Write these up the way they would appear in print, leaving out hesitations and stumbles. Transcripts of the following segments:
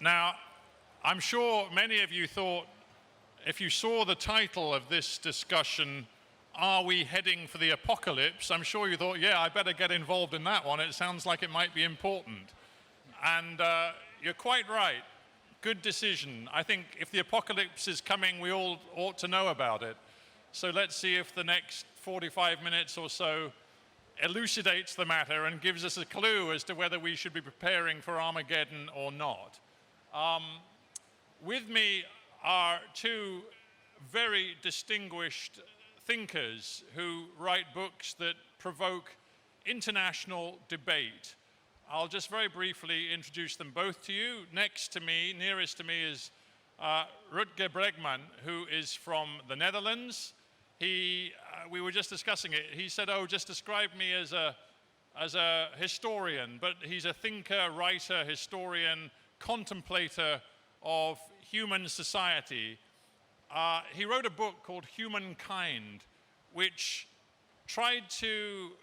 Now, I'm sure many of you thought, if you saw the title of this discussion, Are We Heading for the Apocalypse? I'm sure you thought, yeah, I better get involved in that one. It sounds like it might be important. And you're quite right. Good decision. I think if the apocalypse is coming, we all ought to know about it. So let's see if the next 45 minutes or so elucidates the matter and gives us a clue as to whether we should be preparing for Armageddon or not. With me are two very distinguished thinkers who write books that provoke international debate. I'll just very briefly introduce them both to you. Next to me, nearest to me, is Rutger Bregman, who is from the Netherlands. We were just discussing it. He said, "Oh, just describe me as a historian," but he's a thinker, writer, historian, contemplator of human society. He wrote a book called Humankind, which tried to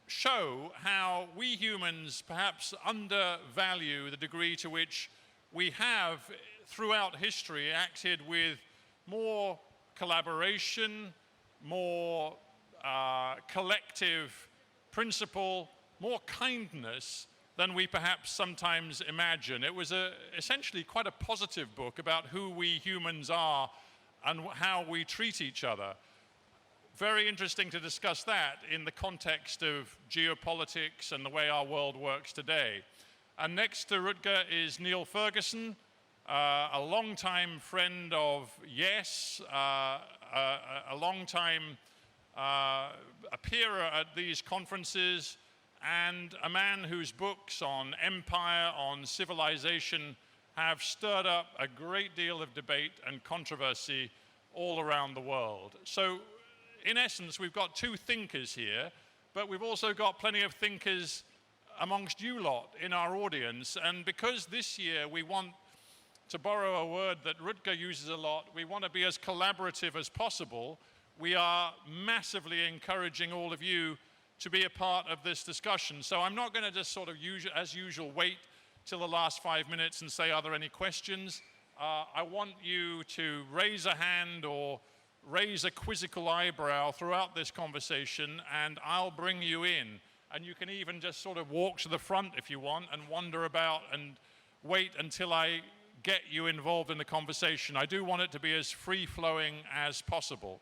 show how we humans perhaps undervalue the degree to which we have, throughout history, acted with more collaboration, more collective principle, more kindness than we perhaps sometimes imagine. It was essentially quite a positive book about who we humans are and how we treat each other. Very interesting to discuss that in the context of geopolitics and the way our world works today. And next to Rutger is Niall Ferguson, a long-time friend of Yes, a long-time appearer at these conferences, and a man whose books on empire, on civilization, have stirred up a great deal of debate and controversy all around the world. So, in essence, we've got two thinkers here, but we've also got plenty of thinkers amongst you lot in our audience. And because this year we want, to borrow a word that Rutger uses a lot, we want to be as collaborative as possible. We are massively encouraging all of you to be a part of this discussion. So I'm not going to just sort of, as usual, wait till the last 5 minutes and say, are there any questions? I want you to raise a hand or raise a quizzical eyebrow throughout this conversation, and I'll bring you in. And you can even just sort of walk to the front if you want and wander about and wait until I get you involved in the conversation. I do want it to be as free-flowing as possible.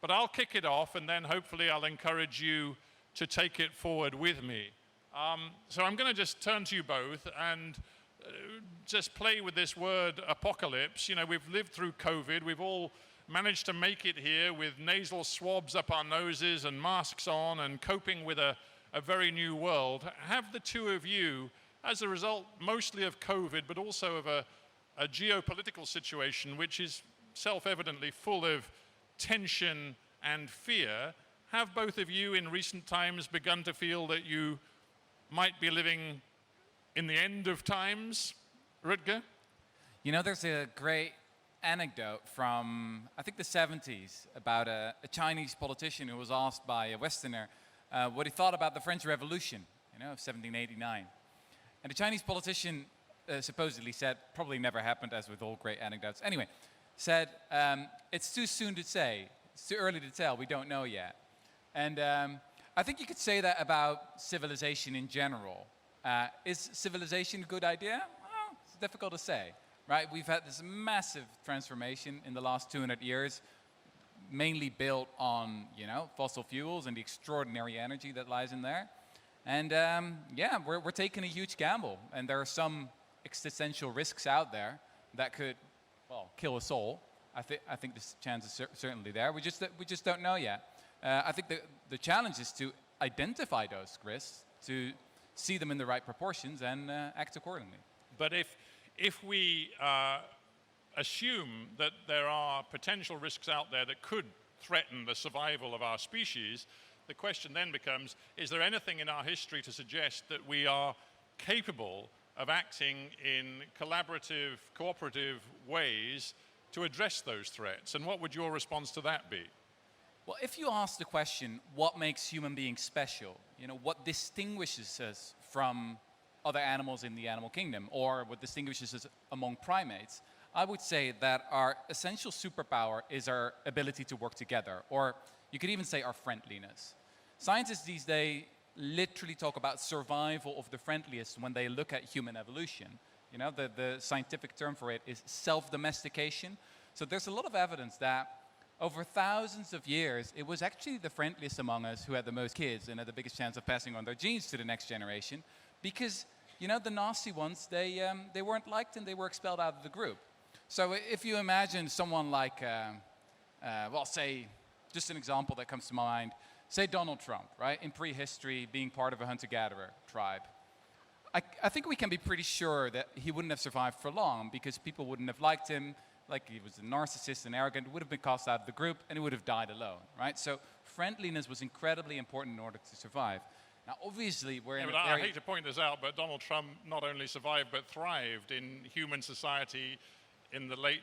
But I'll kick it off, and then hopefully I'll encourage you to take it forward with me. So I'm going to just turn to you both and just play with this word apocalypse. You know, we've lived through COVID. We've all managed to make it here with nasal swabs up our noses and masks on and coping with a very new world. Have the two of you, as a result mostly of COVID, but also of a geopolitical situation which is self-evidently full of tension and fear, have both of you in recent times begun to feel that you might be living in the end of times? Rutger? You know, there's a great anecdote from, I think, the 70s about a Chinese politician who was asked by a Westerner what he thought about the French Revolution, you know, of 1789. And the Chinese politician supposedly said, probably never happened, as with all great anecdotes, anyway, said, it's too soon to say, it's too early to tell, we don't know yet. And I think you could say that about civilization in general. Is civilization a good idea? Well, it's difficult to say, right? We've had this massive transformation in the last 200 years, mainly built on, you know, fossil fuels and the extraordinary energy that lies in there. And yeah, we're taking a huge gamble, and there are some existential risks out there that could, well, kill us all. I think the chance is certainly there. We just don't know yet. I think the challenge is to identify those risks, to see them in the right proportions and act accordingly. But if we assume that there are potential risks out there that could threaten the survival of our species, the question then becomes, is there anything in our history to suggest that we are capable of acting in collaborative, cooperative ways to address those threats? And what would your response to that be? Well, if you ask the question, what makes human beings special? You know, what distinguishes us from other animals in the animal kingdom, or what distinguishes us among primates, I would say that our essential superpower is our ability to work together, or you could even say our friendliness. Scientists these days literally talk about survival of the friendliest when they look at human evolution. You know, the scientific term for it is self-domestication. So there's a lot of evidence that over thousands of years, it was actually the friendliest among us who had the most kids and had the biggest chance of passing on their genes to the next generation, because, you know, the nasty ones, they weren't liked and they were expelled out of the group. So if you imagine someone like, well, say, just an example that comes to mind, say Donald Trump, right, in prehistory, being part of a hunter-gatherer tribe. I think we can be pretty sure that he wouldn't have survived for long because people wouldn't have liked him, like he was a narcissist and arrogant, would have been cast out of the group, and he would have died alone, right? So friendliness was incredibly important in order to survive. Now, obviously, we're in a I very... hate to point this out, but Donald Trump not only survived but thrived in human society in the late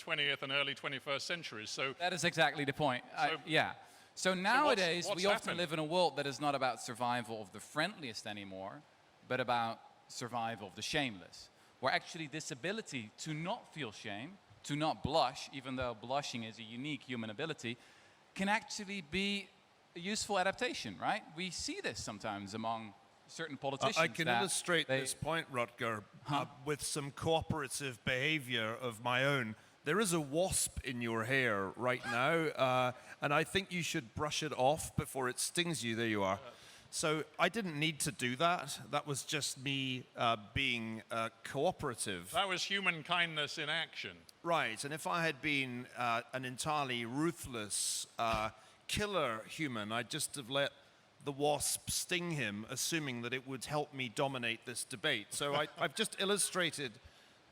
20th and early 21st centuries. So that is exactly the point. Yeah. So nowadays, what's we often happened? live in a world that is not about survival of the friendliest anymore, but about survival of the shameless, where actually this ability to not feel shame, to not blush, even though blushing is a unique human ability, can actually be a useful adaptation, right? We see this sometimes among certain politicians. I can illustrate this point, Rutger, with some cooperative behavior of my own. There is a wasp in your hair right now, and I think you should brush it off before it stings you. There you are. So I didn't need to do that. That was just me being cooperative. that was human kindness in action. Right, and if I had been an entirely ruthless killer human, I'd just have let the wasp sting him, assuming that it would help me dominate this debate. So I've just illustrated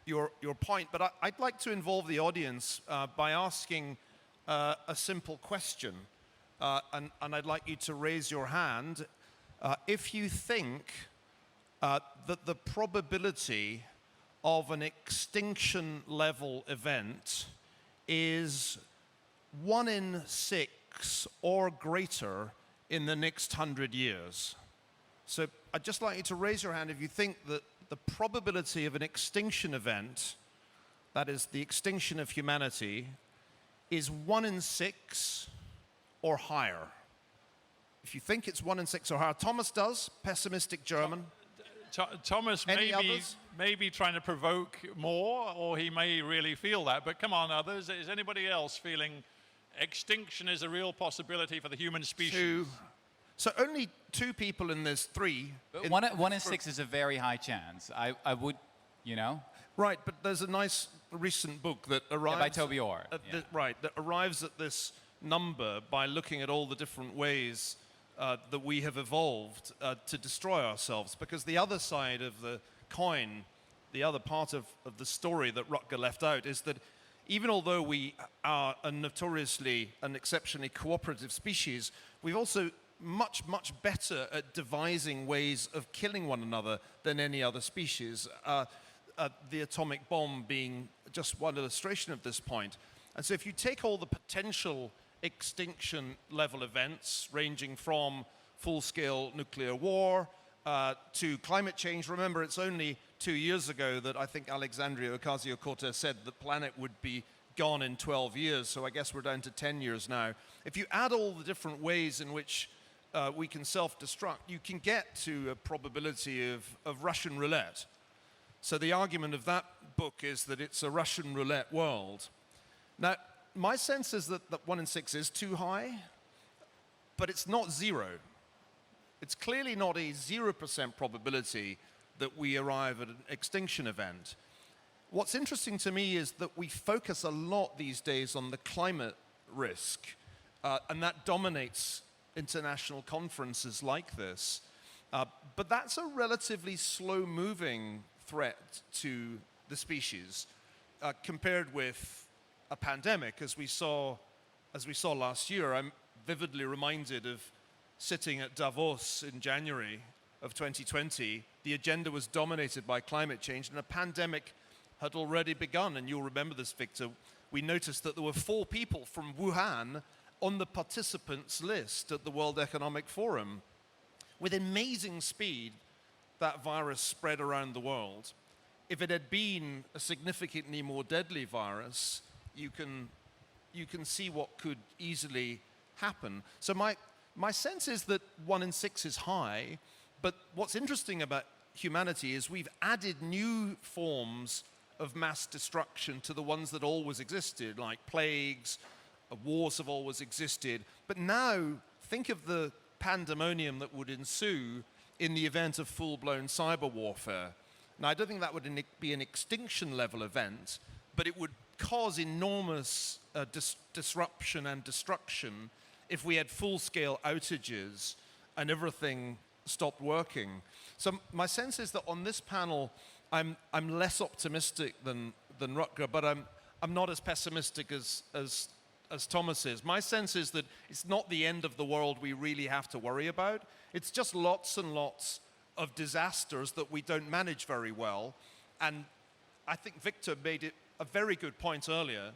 your point, but I'd like to involve the audience by asking a simple question, and I'd like you to raise your hand if you think that the probability of an extinction level event is 1 in 6 or greater in the next 100 years. So I'd just like you to raise your hand if you think that the probability of an extinction event, that is the extinction of humanity, is 1 in 6 or higher. If you think it's 1 in 6 or higher, Thomas does, pessimistic German. Thomas Any may others? be trying to provoke more, or he may really feel that. But come on, others. Is anybody else feeling extinction is a real possibility for the human species? 2. So only 2 people in this, 3. But one in 6 is a very high chance. I would, you know. Right, but there's a nice recent book that arrives... by Toby Orr. Right, that arrives at this number by looking at all the different ways that we have evolved to destroy ourselves. Because the other side of the coin, the other part of the story that Rutger left out, is that even although we are a notoriously and exceptionally cooperative species, we've also much better at devising ways of killing one another than any other species. The atomic bomb being just one illustration of this point. And so if you take all the potential extinction level events ranging from full-scale nuclear war to climate change, remember it's only 2 years ago that I think Alexandria Ocasio-Cortez said the planet would be gone in 12 years, so I guess we're down to 10 years now. If you add all the different ways in which we can self-destruct, you can get to a probability of Russian roulette. So the argument of that book is that it's a Russian roulette world. Now, my sense is that 1 in 6 is too high, but it's not 0. It's clearly not a 0% probability that we arrive at an extinction event. What's interesting to me is that we focus a lot these days on the climate risk, and that dominates international conferences like this. But that's a relatively slow-moving threat to the species compared with a pandemic, as we saw last year. I'm vividly reminded of sitting at Davos in January of 2020. The agenda was dominated by climate change, and a pandemic had already begun. And you'll remember this, Victor. We noticed that there were 4 people from Wuhan on the participants list at the World Economic Forum. With amazing speed, that virus spread around the world, if it had been a significantly more deadly virus, you can see what could easily happen. So my sense is that 1 in 6 is high, but what's interesting about humanity is we've added new forms of mass destruction to the ones that always existed, like plagues, wars have always existed. But now, think of the pandemonium that would ensue in the event of full-blown cyber warfare. Now, I don't think that would be an extinction-level event, but it would cause enormous disruption and destruction if we had full-scale outages and everything stopped working. So my sense is that on this panel, I'm less optimistic than Rutger, but I'm not as pessimistic as Thomas is. My sense is that it's not the end of the world we really have to worry about. It's just lots and lots of disasters that we don't manage very well. And I think Victor made it a very good point earlier.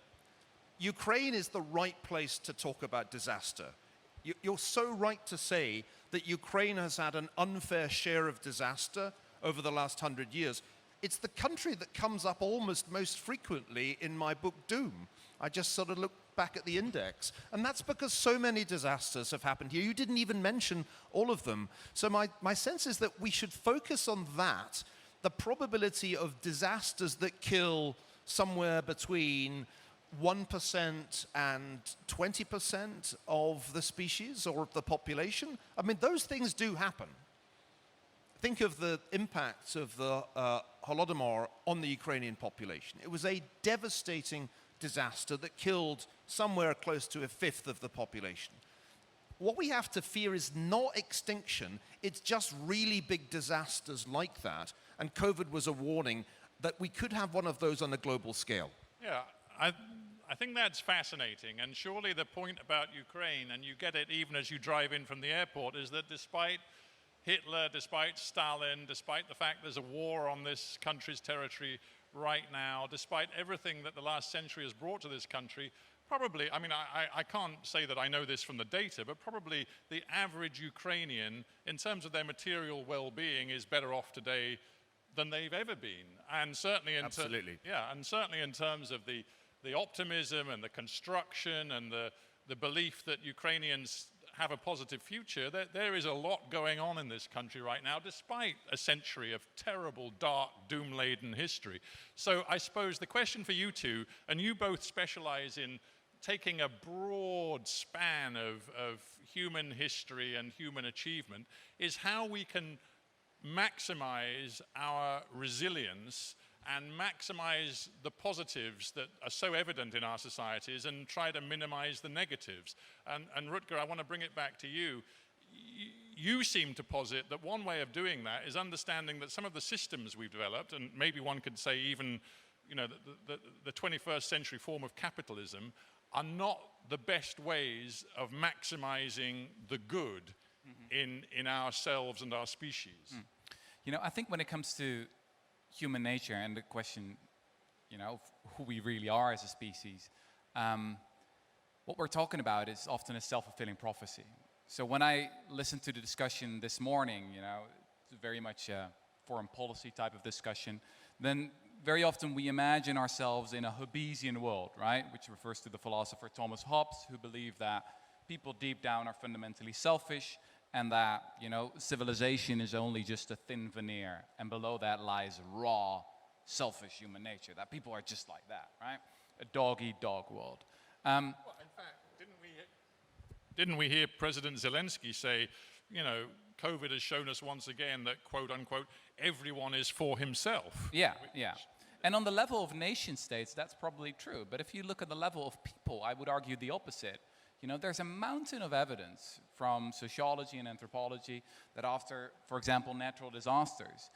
Ukraine is the right place to talk about disaster. You're so right to say that Ukraine has had an unfair share of disaster over the last 100 years. It's the country that comes up almost most frequently in my book, Doom. I just sort of look back at the index. And that's because so many disasters have happened here. You didn't even mention all of them. So my sense is that we should focus on that, the probability of disasters that kill somewhere between 1% and 20% of the species or of the population. I mean, those things do happen. Think of the impact of the Holodomor on the Ukrainian population. It was a devastating disaster that killed somewhere close to 1/5 of the population. What we have to fear is not extinction, it's just really big disasters like that. And COVID was a warning that we could have one of those on a global scale. Yeah, I think that's fascinating. And surely the point about Ukraine, and you get it even as you drive in from the airport, is that despite Hitler, despite Stalin, despite the fact there's a war on this country's territory right now, despite everything that the last century has brought to this country, probably, I mean, I can't say that I know this from the data, but probably the average Ukrainian, in terms of their material well-being, is better off today than they've ever been. And certainly in Absolutely. and certainly in terms of the optimism and the construction and the belief that Ukrainians have a positive future, there is a lot going on in this country right now, despite a century of terrible, dark, doom-laden history. So I suppose the question for you two, and you both specialize in taking a broad span of human history and human achievement, is how we can maximize our resilience and maximize the positives that are so evident in our societies and try to minimize the negatives. And Rutger, I want to bring it back to you. You seem to posit that one way of doing that is understanding that some of the systems we've developed, and maybe one could say even, you know, the 21st century form of capitalism, are not the best ways of maximizing the good in ourselves and our species. You know, I think when it comes to human nature and the question, you know, of who we really are as a species, what we're talking about is often a self-fulfilling prophecy. So when I listened to the discussion this morning, you know, it's very much a foreign policy type of discussion, then very often we imagine ourselves in a Hobbesian world, right? Which refers to the philosopher Thomas Hobbes, who believed that people deep down are fundamentally selfish, and that, you know, civilization is only just a thin veneer, and below that lies raw, selfish human nature, that people are just like that, right? A dog-eat-dog world. Well, in fact, didn't we hear President Zelensky say, you know, COVID has shown us once again that, quote unquote, everyone is for himself. Yeah, yeah. And on the level of nation states, that's probably true. But if you look at the level of people, I would argue the opposite. You know, there's a mountain of evidence from sociology and anthropology that after, for example, natural disasters,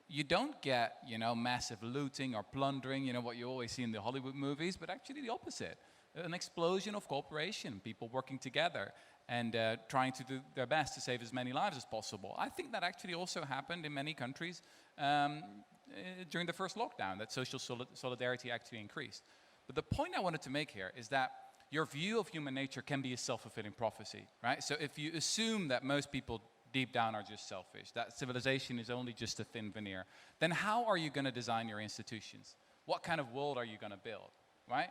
you don't get, you know, massive looting or plundering, you know, what you always see in the Hollywood movies, but actually the opposite. An explosion of cooperation, people working together and trying to do their best to save as many lives as possible. I think that actually also happened in many countries during the first lockdown, that social solidarity actually increased. But the point I wanted to make here is that your view of human nature can be a self-fulfilling prophecy, right? So if you assume that most people deep down are just selfish, that civilization is only just a thin veneer, then how are you going to design your institutions? What kind of world are you going to build, right?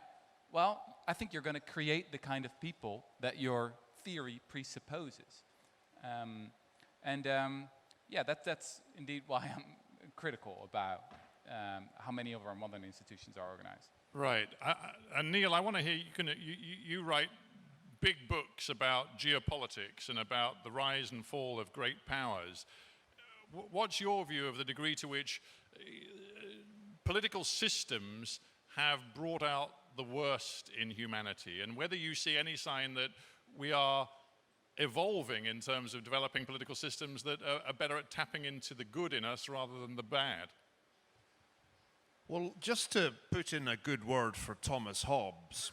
Well, I think you're going to create the kind of people that your theory presupposes. Yeah, that's indeed why I'm critical about how many of our modern institutions are organized. Right. And Niall, I want to hear, you write big books about geopolitics and about the rise and fall of great powers. What's your view of the degree to which political systems have brought out the worst in humanity, and whether you see any sign that we are evolving in terms of developing political systems that are better at tapping into the good in us rather than the bad? Well, just to put in a good word for Thomas Hobbes,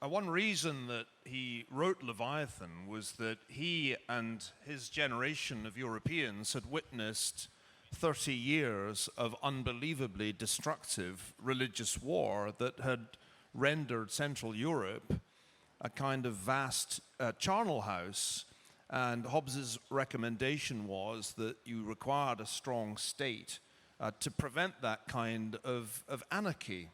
one reason that he wrote Leviathan was that he and his generation of Europeans had witnessed 30 years of unbelievably destructive religious war that had rendered Central Europe a kind of vast charnel house. And Hobbes's recommendation was that you required a strong state to prevent that kind of anarchy.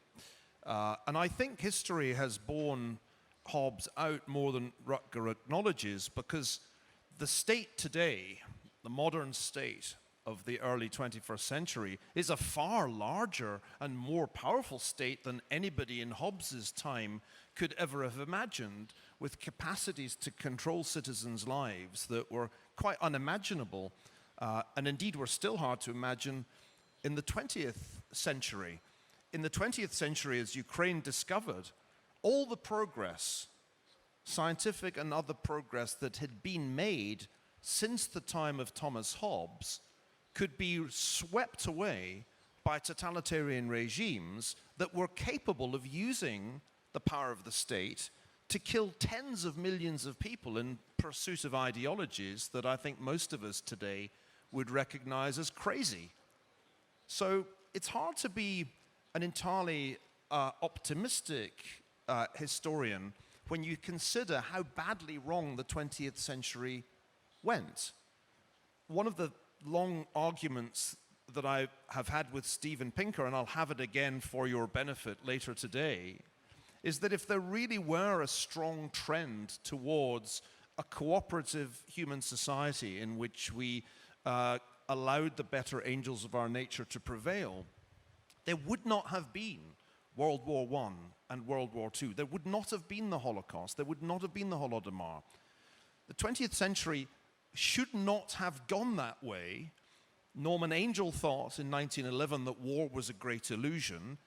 And I think history has borne Hobbes out more than Rutger acknowledges, because the state today, the modern state of the early 21st century, is a far larger and more powerful state than anybody in Hobbes's time could ever have imagined, with capacities to control citizens' lives that were quite unimaginable, and indeed were still hard to imagine in the 20th century. In the 20th century, as Ukraine discovered, all the progress, scientific and other progress that had been made since the time of Thomas Hobbes could be swept away by totalitarian regimes that were capable of using the power of the state to kill tens of millions of people in pursuit of ideologies that I think most of us today would recognize as crazy. So it's hard to be an entirely optimistic historian when you consider how badly wrong the 20th century went. One of the long arguments that I have had with Steven Pinker, and I'll have it again for your benefit later today, is that if there really were a strong trend towards a cooperative human society in which we allowed the better angels of our nature to prevail, there would not have been World War I and World War II. There would not have been the Holocaust. There would not have been the Holodomor. The 20th century should not have gone that way. Norman Angell thought in 1911 that war was a great illusion.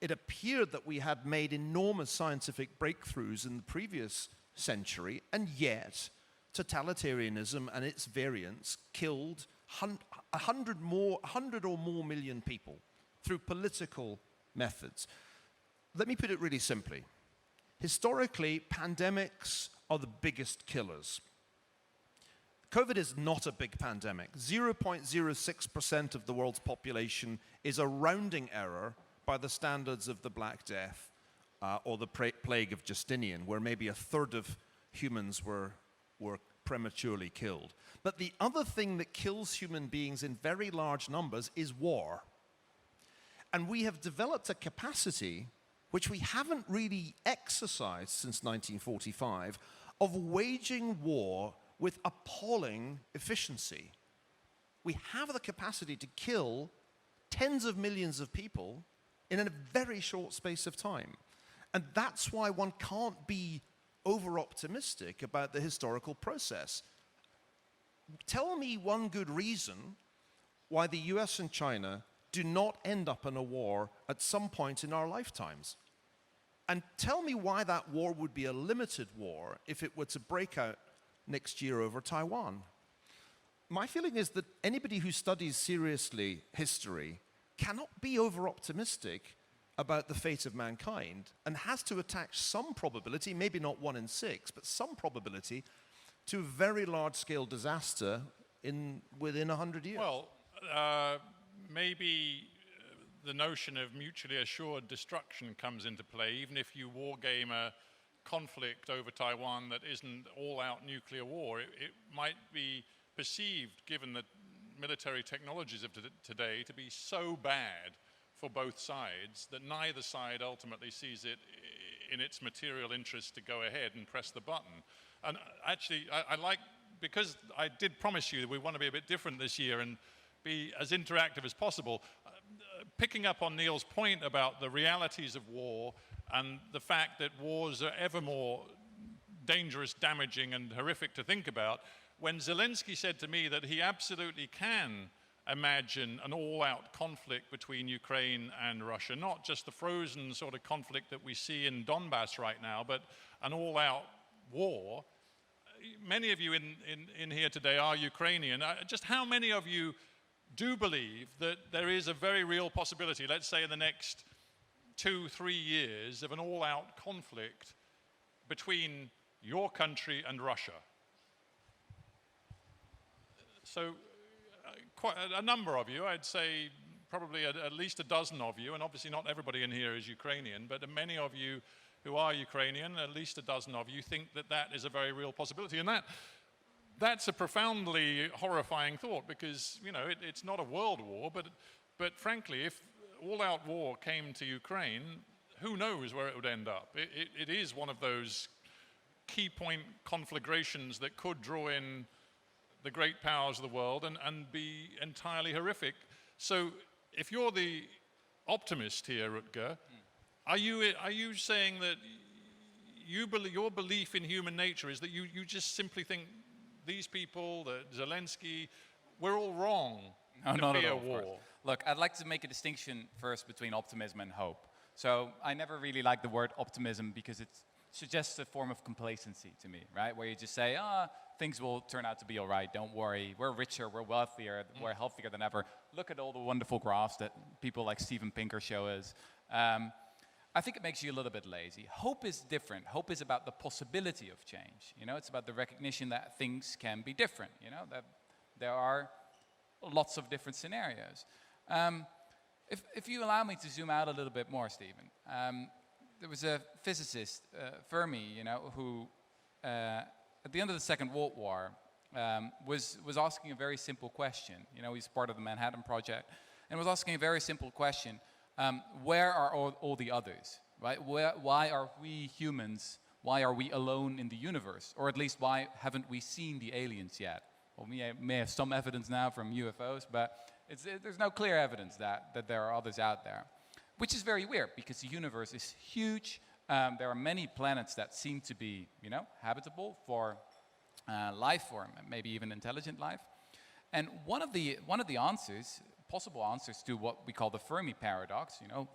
It appeared that we had made enormous scientific breakthroughs in the previous century, and yet totalitarianism and its variants killed 100 or more million people through political methods. Let me put it really simply. Historically, pandemics are the biggest killers. COVID is not a big pandemic. 0.06% of the world's population is a rounding error by the standards of the Black Death or the plague of Justinian, where maybe a third of humans were prematurely killed. But the other thing that kills human beings in very large numbers is war. And we have developed a capacity, which we haven't really exercised since 1945, of waging war with appalling efficiency. We have the capacity to kill tens of millions of people in a very short space of time. And that's why one can't be over-optimistic about the historical process. Tell me one good reason why the US and China do not end up in a war at some point in our lifetimes. And tell me why that war would be a limited war if it were to break out next year over Taiwan. My feeling is that anybody who studies seriously history cannot be over-optimistic about the fate of mankind and has to attach some probability, maybe not 1 in 6, but some probability to a very large-scale disaster within 100 years. Well, maybe the notion of mutually assured destruction comes into play, even if you wargame a conflict over Taiwan that isn't all-out nuclear war. It might be perceived, given the military technologies of today, to be so bad for both sides that neither side ultimately sees it in its material interest to go ahead and press the button. And actually, I like, because I did promise you that we want to be a bit different this year and be as interactive as possible, picking up on Niall's point about the realities of war and the fact that wars are ever more dangerous, damaging, and horrific to think about, when Zelensky said to me that he absolutely can imagine an all-out conflict between Ukraine and Russia, not just the frozen sort of conflict that we see in Donbass right now, but an all-out war. Many of you in here today are Ukrainian. Just how many of you do believe that there is a very real possibility, let's say in the next 2-3 years, of an all-out conflict between your country and Russia? So quite a number of you, I'd say probably at least a dozen of you, and obviously not everybody in here is Ukrainian, but many of you who are Ukrainian, at least a dozen of you, think that that is a very real possibility. And that's a profoundly horrifying thought, because, you know, it's not a world war, but frankly, if all-out war came to Ukraine, who knows where it would end up? It is one of those key point conflagrations that could draw in the great powers of the world and be entirely horrific. So if you're the optimist here, Rutger, are you saying that your belief in human nature is that you just simply think these people, Zelensky, we're all wrong to fear war? Look, I'd like to make a distinction first between optimism and hope. So I never really like the word optimism because it suggests a form of complacency to me, right? Where you just say, things will turn out to be all right, don't worry, we're richer, we're wealthier, we're healthier than ever. Look at all the wonderful graphs that people like Steven Pinker show us. I think it makes you a little bit lazy. Hope is different. Hope is about the possibility of change. You know, it's about the recognition that things can be different, you know, that there are lots of different scenarios. If you allow me to zoom out a little bit more, Stephen, there was a physicist, Fermi, you know, who at the end of the Second World War was asking a very simple question. You know, he's part of the Manhattan Project, and was asking a very simple question. Where are all the others, right? Why are we humans, why are we alone in the universe? Or at least why haven't we seen the aliens yet? Well, we may have some evidence now from UFOs, but there's no clear evidence that there are others out there. Which is very weird, because the universe is huge. There are many planets that seem to be, you know, habitable for life, or maybe even intelligent life. And one of the answers, possible answers to what we call the Fermi Paradox, you know,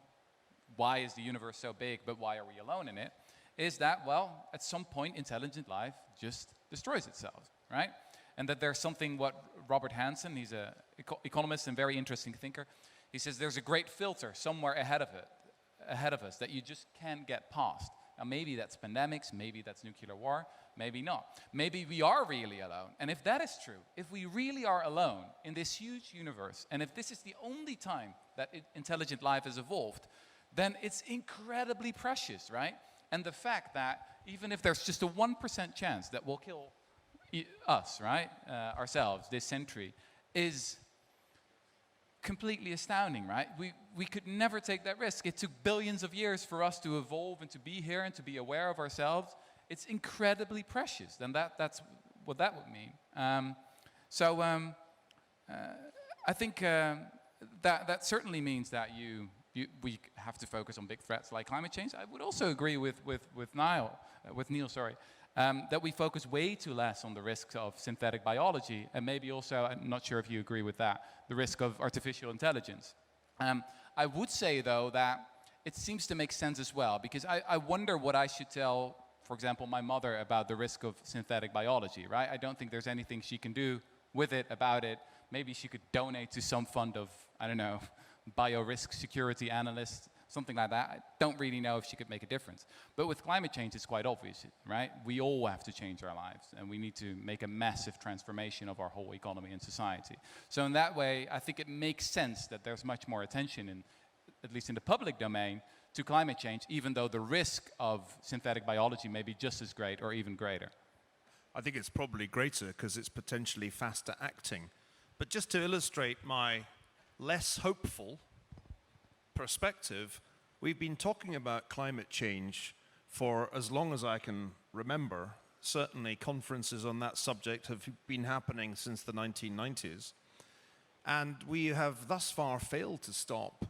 why is the universe so big, but why are we alone in it, is that, well, at some point intelligent life just destroys itself, right? And that there's something, what Robert Hansen, he's an economist and very interesting thinker, he says there's a great filter somewhere ahead of us that you just can't get past. Now maybe that's pandemics, maybe that's nuclear war, maybe not. Maybe we are really alone. And if that is true, if we really are alone in this huge universe, and if this is the only time that intelligent life has evolved, then it's incredibly precious, right? And the fact that even if there's just a 1% chance that we'll kill us, right, ourselves this century, is completely astounding, right? We could never take that risk. It took billions of years for us to evolve and to be here and to be aware of ourselves. It's incredibly precious, and that's what that would mean. I think that certainly means that we have to focus on big threats like climate change. I would also agree with Niall, that we focus way too less on the risks of synthetic biology, and maybe also, I'm not sure if you agree with that, the risk of artificial intelligence. I would say, though, that it seems to make sense as well, because I wonder what I should tell, for example, my mother about the risk of synthetic biology, right? I don't think there's anything she can do with it, about it. Maybe she could donate to some fund of, I don't know, bio-risk security analysts, something like that. I don't really know if she could make a difference. But with climate change, it's quite obvious, right? We all have to change our lives, and we need to make a massive transformation of our whole economy and society. So in that way, I think it makes sense that there's much more attention, at least in the public domain, to climate change, even though the risk of synthetic biology may be just as great or even greater? I think it's probably greater because it's potentially faster acting. But just to illustrate my less hopeful perspective, we've been talking about climate change for as long as I can remember. Certainly conferences on that subject have been happening since the 1990s. And we have thus far failed to stop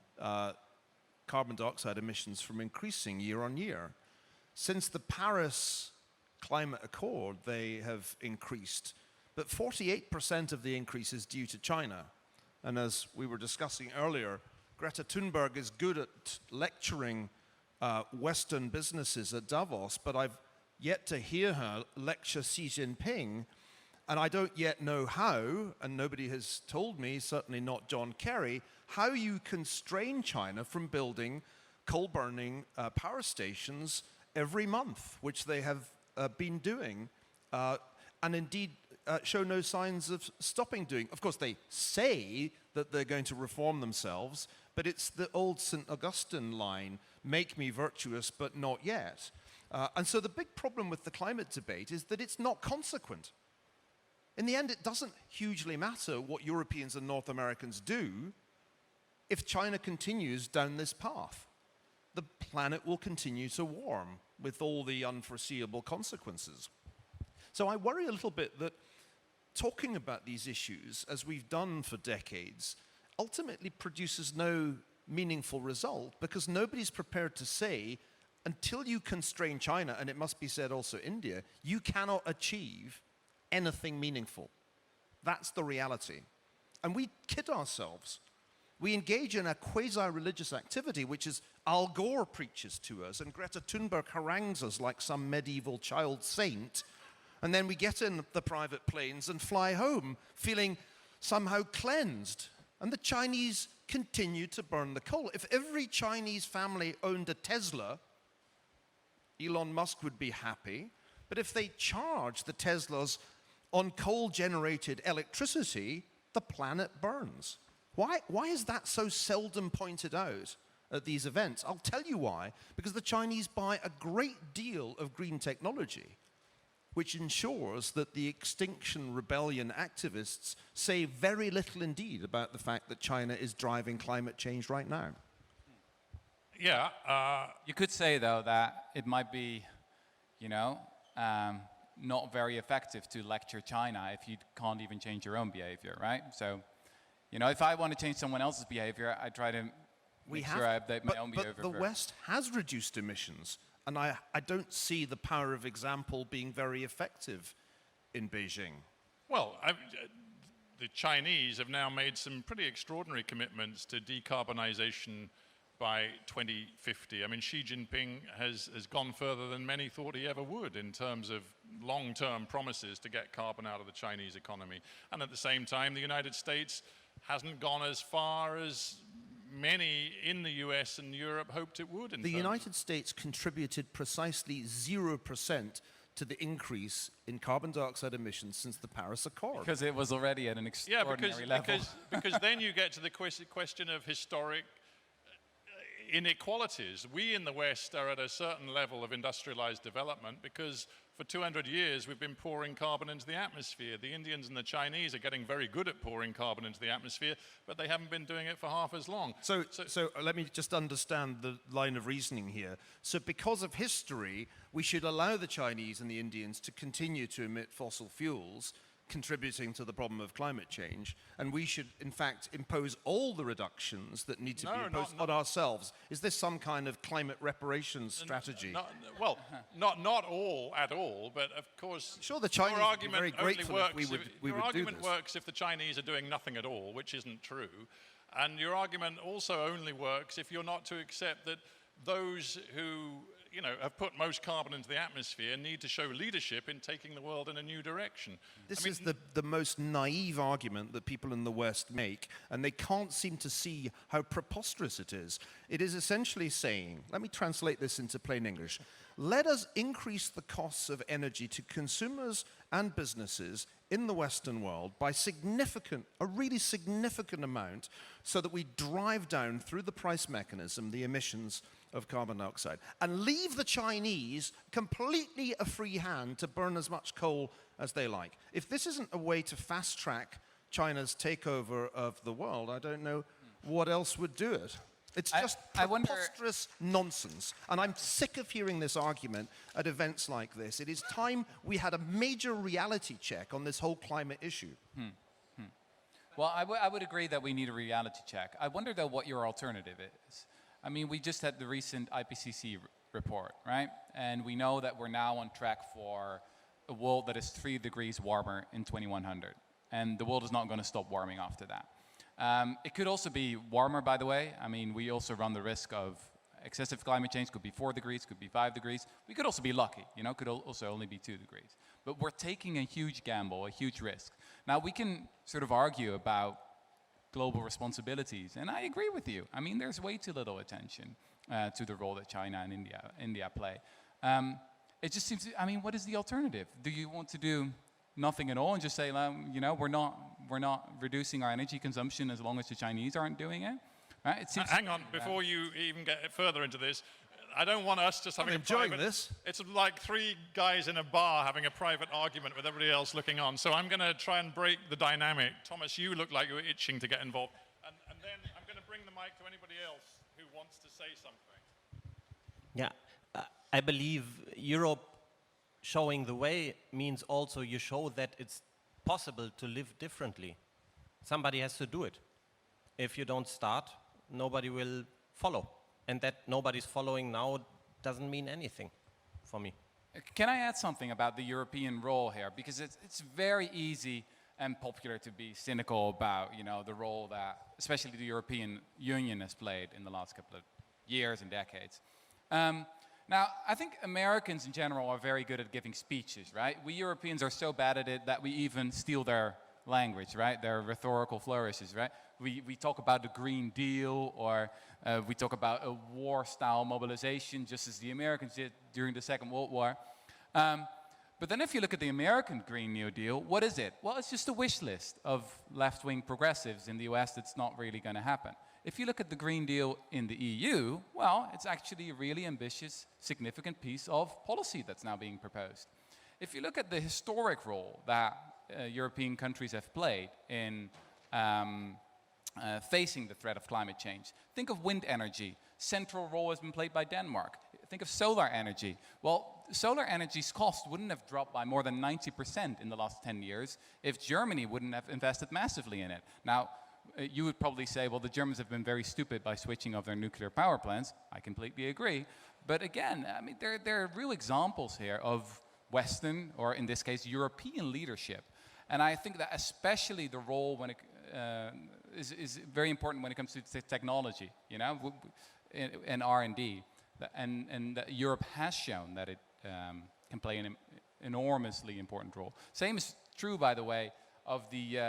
carbon dioxide emissions from increasing year on year. Since the Paris Climate Accord, they have increased, but 48% of the increase is due to China. And as we were discussing earlier, Greta Thunberg is good at lecturing Western businesses at Davos, but I've yet to hear her lecture Xi Jinping, and I don't yet know how, and nobody has told me, certainly not John Kerry, how you constrain China from building coal-burning power stations every month, which they have been doing, and indeed show no signs of stopping doing. Of course, they say that they're going to reform themselves, but it's the old St. Augustine line, make me virtuous, but not yet. And so the big problem with the climate debate is that it's not consequent. In the end, it doesn't hugely matter what Europeans and North Americans do if China continues down this path. The planet will continue to warm with all the unforeseeable consequences. So I worry a little bit that talking about these issues, as we've done for decades, ultimately produces no meaningful result because nobody's prepared to say, until you constrain China, and it must be said also India, you cannot achieve anything meaningful. That's the reality. And we kid ourselves. We engage in a quasi-religious activity, which is Al Gore preaches to us, and Greta Thunberg harangues us like some medieval child saint, and then we get in the private planes and fly home feeling somehow cleansed. And the Chinese continue to burn the coal. If every Chinese family owned a Tesla, Elon Musk would be happy. But if they charge the Teslas on coal-generated electricity, the planet burns. Why is that so seldom pointed out at these events? I'll tell you why. Because the Chinese buy a great deal of green technology, which ensures that the Extinction Rebellion activists say very little indeed about the fact that China is driving climate change right now. Yeah. You could say, though, that it might be, not very effective to lecture China if you can't even change your own behavior, right? So, if I want to change someone else's behavior, I try to make sure I update my own behavior. But the West has reduced emissions, and I don't see the power of example being very effective in Beijing. Well, the Chinese have now made some pretty extraordinary commitments to decarbonization by 2050. I mean, Xi Jinping has gone further than many thought he ever would in terms of long-term promises to get carbon out of the Chinese economy. And at the same time, the United States hasn't gone as far as many in the US and Europe hoped it would. The United States contributed precisely 0% to the increase in carbon dioxide emissions since the Paris Accord. Because it was already at an extraordinary level. Because then you get to the question of historic inequalities. We in the West are at a certain level of industrialized development because for 200 years we've been pouring carbon into the atmosphere. The Indians and the Chinese are getting very good at pouring carbon into the atmosphere, but they haven't been doing it for half as long. So let me just understand the line of reasoning here. So because of history, we should allow the Chinese and the Indians to continue to emit fossil fuels, contributing to the problem of climate change, and we should, in fact, impose all the reductions that need to be imposed on ourselves. Is this some kind of climate reparations strategy? Not all at all, but of course, sure, the Chinese would be very grateful if we would do this. Your argument works if the Chinese are doing nothing at all, which isn't true, and your argument also only works if you're not to accept that those who have put most carbon into the atmosphere need to show leadership in taking the world in a new direction. This is the most naive argument that people in the West make, and they can't seem to see how preposterous it is. It is essentially saying, let me translate this into plain English, let us increase the costs of energy to consumers and businesses in the Western world by a really significant amount, so that we drive down through the price mechanism the emissions of carbon dioxide, and leave the Chinese completely a free hand to burn as much coal as they like. If this isn't a way to fast-track China's takeover of the world, I don't know what else would do it. It's just preposterous nonsense. And I'm sick of hearing this argument at events like this. It is time we had a major reality check on this whole climate issue. Well, I would agree that we need a reality check. I wonder, though, what your alternative is. I mean, we just had the recent IPCC report, right? And we know that we're now on track for a world that is 3 degrees warmer in 2100. And the world is not going to stop warming after that. It could also be warmer, by the way. I mean, we also run the risk of excessive climate change. Could be 4 degrees, could be 5 degrees. We could also be lucky, you know, could also only be 2 degrees. But we're taking a huge gamble, a huge risk. Now, we can sort of argue about global responsibilities, and I agree with you. I mean, there's way too little attention to the role that China and India play. It just seems, I mean, what is the alternative? Do you want to do nothing at all and just say, you know, we're not reducing our energy consumption as long as the Chinese aren't doing it? Right? It seems hang on, before you even get further into this, I don't want us just having I'm enjoying this. It's like 3 guys in a bar having a private argument with everybody else looking on. So I'm going to try and break the dynamic. Thomas, you look like you're itching to get involved. And then I'm going to bring the mic to anybody else who wants to say something. Yeah, I believe Europe showing the way means also you show that it's possible to live differently. Somebody has to do it. If you don't start, nobody will follow. And that nobody's following now doesn't mean anything for me. Can I add something about the European role here? Because it's very easy and popular to be cynical about, you know, the role that especially the European Union has played in the last couple of years and decades. Now, I think Americans in general are very good at giving speeches, right? We Europeans are so bad at it that we even steal their language, right? Their rhetorical flourishes, right? We talk about the Green Deal, or we talk about a war-style mobilization, just as the Americans did during the Second World War. But then if you look at the American Green New Deal, what is it? Well, it's just a wish list of left-wing progressives in the US that's not really going to happen. If you look at the Green Deal in the EU, well, it's actually a really ambitious, significant piece of policy that's now being proposed. If you look at the historic role that European countries have played in facing the threat of climate change, think of wind energy. Central role has been played by Denmark. Think of solar energy. Well, solar energy's cost wouldn't have dropped by more than 90% in the last 10 years if Germany wouldn't have invested massively in it. Now, you would probably say, well, the Germans have been very stupid by switching off their nuclear power plants. I completely agree. But again, I mean, there are real examples here of Western, or in this case, European leadership. And I think that especially the role when it is very important when it comes to technology, you know, and R&D. And that Europe has shown that it can play an enormously important role. Same is true, by the way, of the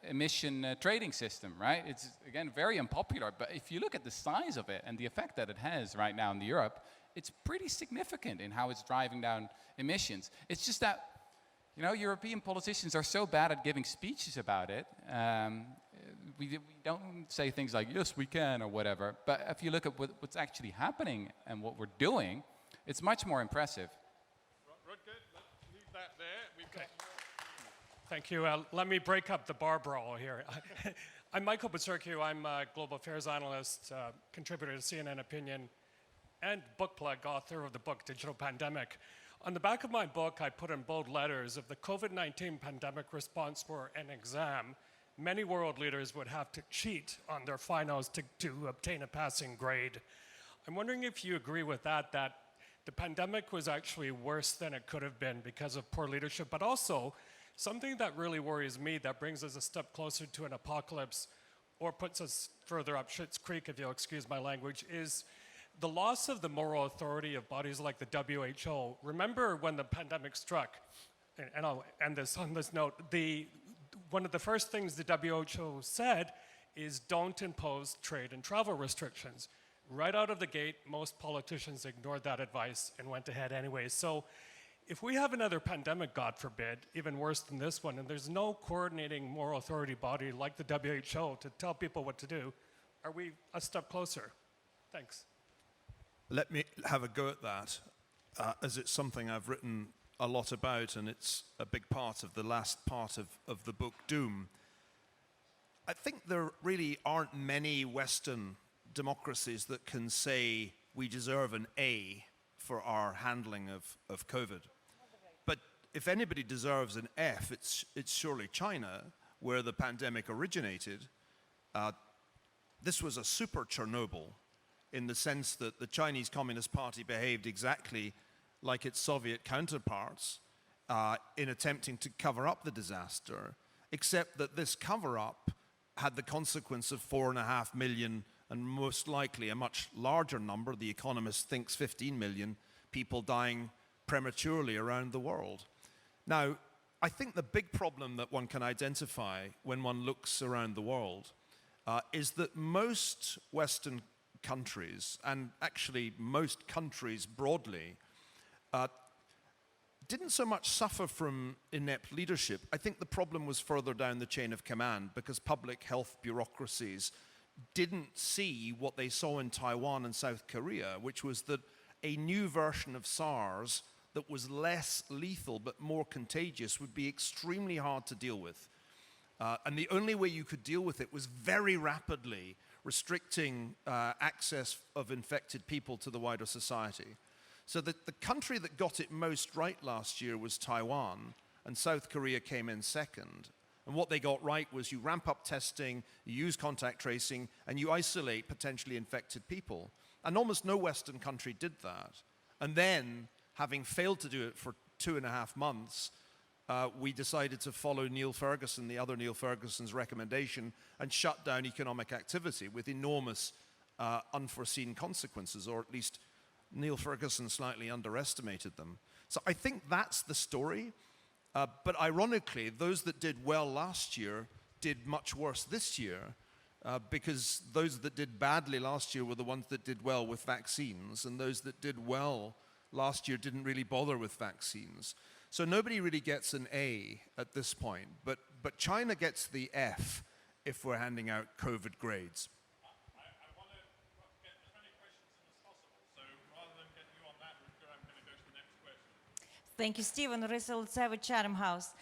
emission trading system, right? It's, again, very unpopular, but if you look at the size of it and the effect that it has right now in Europe, it's pretty significant in how it's driving down emissions. It's just that, you know, European politicians are so bad at giving speeches about it. We don't say things like, yes, we can, or whatever. But if you look at what's actually happening and what we're doing, it's much more impressive. Rutger, let's leave that there. We've got Thank you. Let me break up the bar brawl here. I'm Michael Butserkiw. I'm a global affairs analyst, contributor to CNN Opinion, and book plug, author of the book Digital Pandemic. On the back of my book, I put in bold letters, if the COVID-19 pandemic response were an exam, many world leaders would have to cheat on their finals to obtain a passing grade. I'm wondering if you agree with that the pandemic was actually worse than it could have been because of poor leadership, but also something that really worries me, that brings us a step closer to an apocalypse, or puts us further up Schitt's Creek, if you'll excuse my language, is the loss of the moral authority of bodies like the WHO. Remember when the pandemic struck, and I'll end this on this note, one of the first things the WHO said is don't impose trade and travel restrictions. Right out of the gate, most politicians ignored that advice and went ahead anyway. So if we have another pandemic, God forbid, even worse than this one, and there's no coordinating moral authority body like the WHO to tell people what to do, are we a step closer? Thanks. let me have a go at that, as it's something I've written a lot about, and it's a big part of the last part of the book, Doom. I think there really aren't many Western democracies that can say we deserve an A for our handling of COVID. But if anybody deserves an F, it's surely China, where the pandemic originated. This was a super Chernobyl in the sense that the Chinese Communist Party behaved exactly like its Soviet counterparts in attempting to cover up the disaster, except that this cover-up had the consequence of 4.5 million, and most likely a much larger number, The Economist thinks 15 million, people dying prematurely around the world. Now, I think the big problem that one can identify when one looks around the world is that most Western countries, and actually most countries broadly, didn't so much suffer from inept leadership. I think the problem was further down the chain of command, because public health bureaucracies didn't see what they saw in Taiwan and South Korea, which was that a new version of SARS that was less lethal but more contagious would be extremely hard to deal with. And the only way you could deal with it was very rapidly restricting access of infected people to the wider society. So the country that got it most right last year was Taiwan, and South Korea came in second. And what they got right was you ramp up testing, you use contact tracing, and you isolate potentially infected people. And almost no Western country did that. And then, having failed to do it for 2.5 months, we decided to follow Neil Ferguson, the other Neil Ferguson's recommendation, and shut down economic activity with enormous unforeseen consequences, or at least Neil Ferguson slightly underestimated them. So I think that's the story. But ironically, those that did well last year did much worse this year, because those that did badly last year were the ones that did well with vaccines, and those that did well last year didn't really bother with vaccines. So nobody really gets an A at this point, but China gets the F if we're handing out COVID grades. I want to get as many questions in as possible, so rather than get you on that, Rutger, I'm going to go to the next question. Thank you, Stephen. Russell Tseva, Chatham House.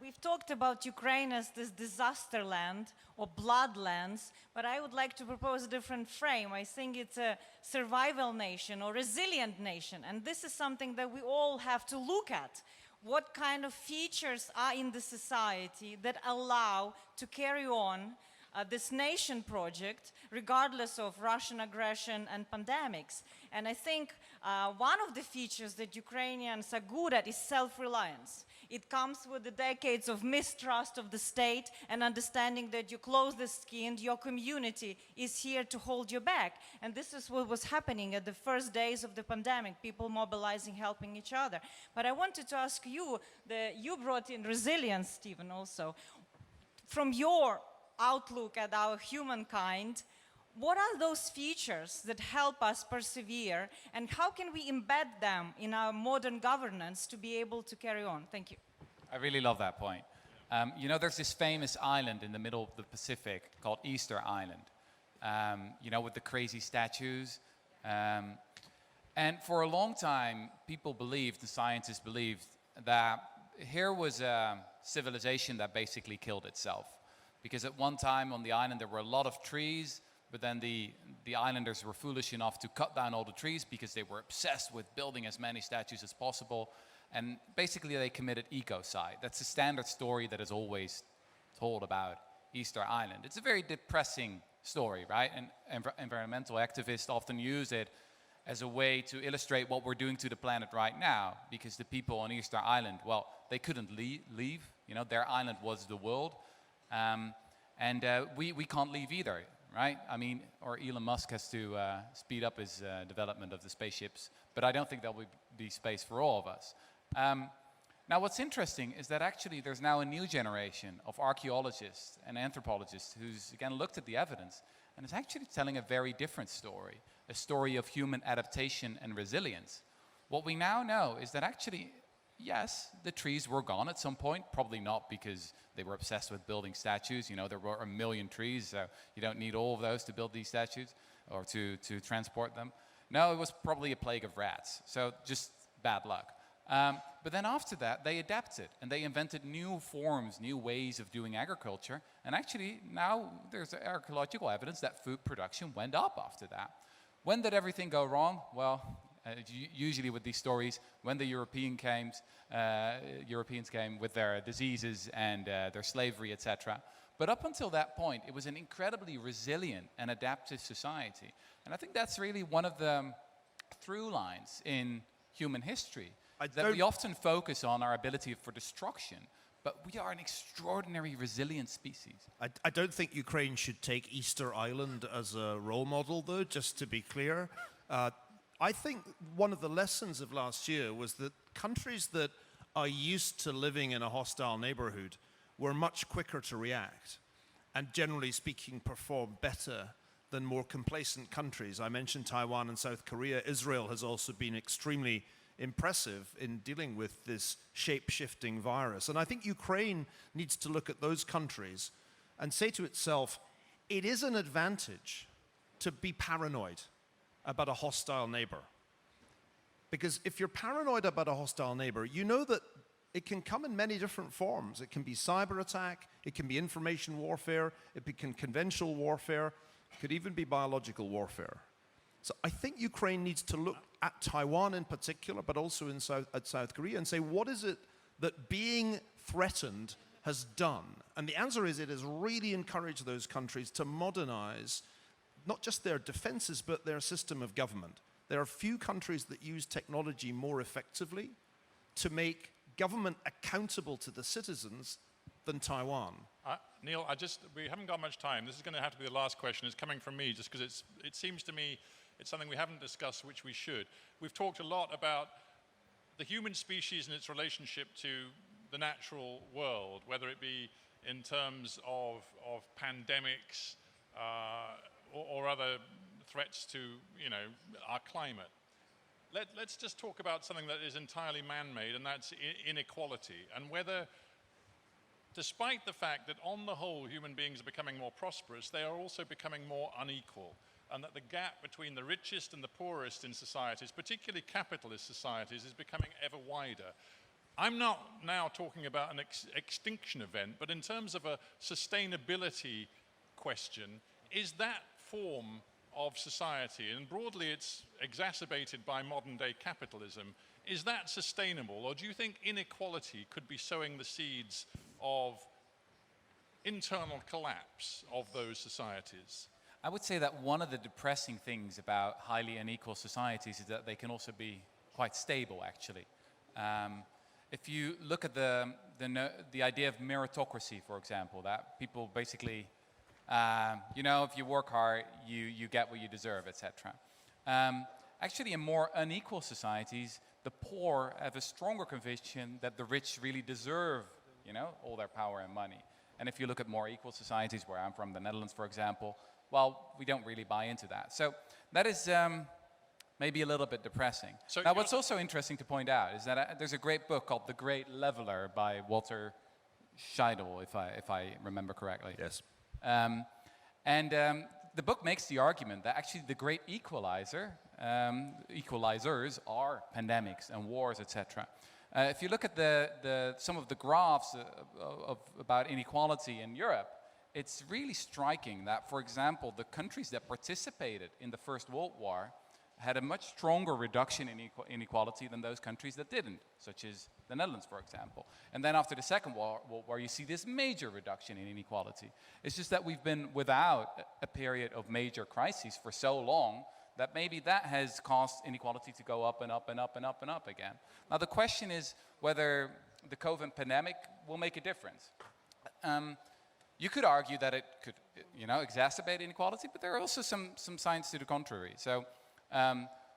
We've talked about Ukraine as this disaster land or bloodlands, but I would like to propose a different frame. I think it's a survival nation or resilient nation, and this is something that we all have to look at. What kind of features are in the society that allow to carry on this nation project, regardless of Russian aggression and pandemics? And I think one of the features that Ukrainians are good at is self-reliance. It comes with the decades of mistrust of the state and understanding that you close the skin, your community is here to hold you back. And this is what was happening at the first days of the pandemic, people mobilizing, helping each other. But I wanted to ask you, you brought in resilience, Stephen, also. From your outlook at our humankind, what are those features that help us persevere, and how can we embed them in our modern governance to be able to carry on? Thank you. I really love that point. You know, there's this famous island in the middle of the Pacific called Easter Island, you know, with the crazy statues. And for a long time, people believed, the scientists believed, that here was a civilization that basically killed itself. Because at one time on the island there were a lot of trees, but then the islanders were foolish enough to cut down all the trees because they were obsessed with building as many statues as possible. And basically they committed ecocide. That's the standard story that is always told about Easter Island. It's a very depressing story, right? And environmental activists often use it as a way to illustrate what we're doing to the planet right now, because the people on Easter Island, well, they couldn't leave. You know, their island was the world. We can't leave either, right? I mean, or Elon Musk has to speed up his development of the spaceships, but I don't think there'll be space for all of us. Now, what's interesting is that actually there's now a new generation of archaeologists and anthropologists who's, again, looked at the evidence and is actually telling a very different story, a story of human adaptation and resilience. What we now know is that actually, yes, the trees were gone at some point, probably not because they were obsessed with building statues. You know, there were 1 million trees, so you don't need all of those to build these statues or to transport them. No, it was probably a plague of rats. So just bad luck. But then after that, they adapted and they invented new forms, new ways of doing agriculture. And actually, now there's archaeological evidence that food production went up after that. When did everything go wrong? Well, usually with these stories, when the Europeans came with their diseases and their slavery, etc. But up until that point, it was an incredibly resilient and adaptive society. And I think that's really one of the through lines in human history, that we often focus on our ability for destruction, but we are an extraordinary resilient species. I don't think Ukraine should take Easter Island as a role model, though, just to be clear. I think one of the lessons of last year was that countries that are used to living in a hostile neighborhood were much quicker to react and, generally speaking, perform better than more complacent countries. I mentioned Taiwan and South Korea. Israel has also been extremely impressive in dealing with this shape-shifting virus. And I think Ukraine needs to look at those countries and say to itself, it is an advantage to be paranoid about a hostile neighbor. Because if you're paranoid about a hostile neighbor, you know that it can come in many different forms. It can be cyber attack, it can be information warfare, it can be conventional warfare, it could even be biological warfare. So I think Ukraine needs to look at Taiwan in particular, but also at South Korea, and say, what is it that being threatened has done? And the answer is it has really encouraged those countries to modernize not just their defenses, but their system of government. There are few countries that use technology more effectively to make government accountable to the citizens than Taiwan. Niall, we haven't got much time. This is going to have to be the last question. It's coming from me just because it seems to me it's something we haven't discussed, which we should. We've talked a lot about the human species and its relationship to the natural world, whether it be in terms of pandemics or other threats to, our climate. Let's just talk about something that is entirely man-made, and that's inequality, and whether, despite the fact that on the whole human beings are becoming more prosperous, they are also becoming more unequal, and that the gap between the richest and the poorest in societies, particularly capitalist societies, is becoming ever wider. I'm not now talking about an extinction event, but in terms of a sustainability question, is that form of society, and broadly it's exacerbated by modern day capitalism, is that sustainable? Or do you think inequality could be sowing the seeds of internal collapse of those societies? I would say that one of the depressing things about highly unequal societies is that they can also be quite stable, actually. If you look at the idea of meritocracy, for example, that people basically, if you work hard, you get what you deserve, etc. Actually, in more unequal societies, the poor have a stronger conviction that the rich really deserve, all their power and money. And if you look at more equal societies, where I'm from, the Netherlands, for example, well, we don't really buy into that. So that is maybe a little bit depressing. So now, what's also interesting to point out is that there's a great book called The Great Leveler by Walter Scheidel, if I remember correctly. Yes. The book makes the argument that actually the great equalizers are pandemics and wars, etc. If you look at some of the graphs about inequality in Europe, it's really striking that, for example, the countries that participated in the First World War had a much stronger reduction in inequality than those countries that didn't, such as the Netherlands, for example. And then after the Second World War, you see this major reduction in inequality. It's just that we've been without a period of major crises for so long that maybe that has caused inequality to go up and up and up and up and up again. Now, the question is whether the COVID pandemic will make a difference. You could argue that it could, exacerbate inequality, but there are also some signs to the contrary. So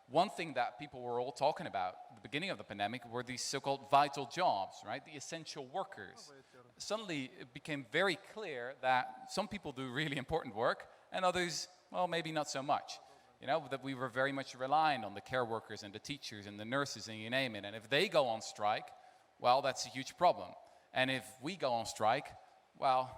one thing that people were all talking about at the beginning of the pandemic were these so-called vital jobs, right? The essential workers. Suddenly, it became very clear that some people do really important work, and others, well, maybe not so much. That we were very much reliant on the care workers and the teachers and the nurses and you name it. And if they go on strike, well, that's a huge problem. And if we go on strike, well,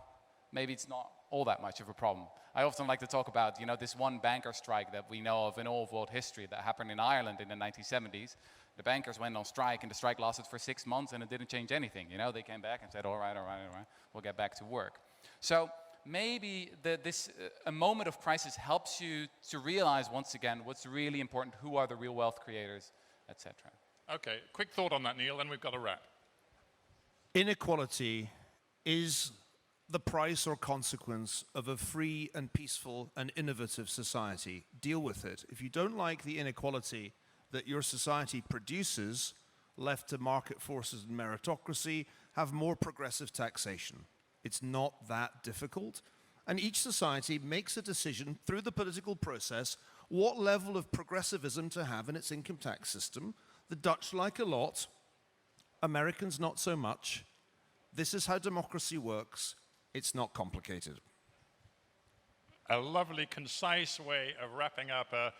maybe it's not all that much of a problem. I often like to talk about, this one banker strike that we know of in all of world history that happened in Ireland in the 1970s. The bankers went on strike, and the strike lasted for 6 months, and it didn't change anything. They came back and said, all right, we'll get back to work. So maybe a moment of crisis helps you to realize once again what's really important, who are the real wealth creators, etc. Okay, quick thought on that, Neil, then we've got to wrap. Inequality is the price or consequence of a free and peaceful and innovative society. Deal with it. If you don't like the inequality that your society produces, left to market forces and meritocracy, have more progressive taxation. It's not that difficult. And each society makes a decision through the political process what level of progressivism to have in its income tax system. The Dutch like a lot, Americans not so much. This is how democracy works. It's not complicated. A lovely, concise way of wrapping up a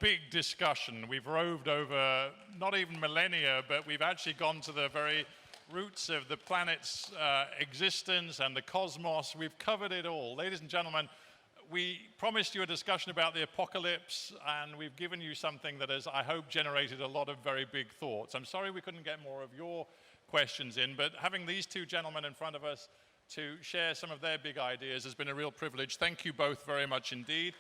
big discussion. We've roved over not even millennia, but we've actually gone to the very roots of the planet's existence and the cosmos. We've covered it all. Ladies and gentlemen, we promised you a discussion about the apocalypse, and we've given you something that has, I hope, generated a lot of very big thoughts. I'm sorry we couldn't get more of your questions in, but having these two gentlemen in front of us to share some of their big ideas has been a real privilege. Thank you both very much indeed.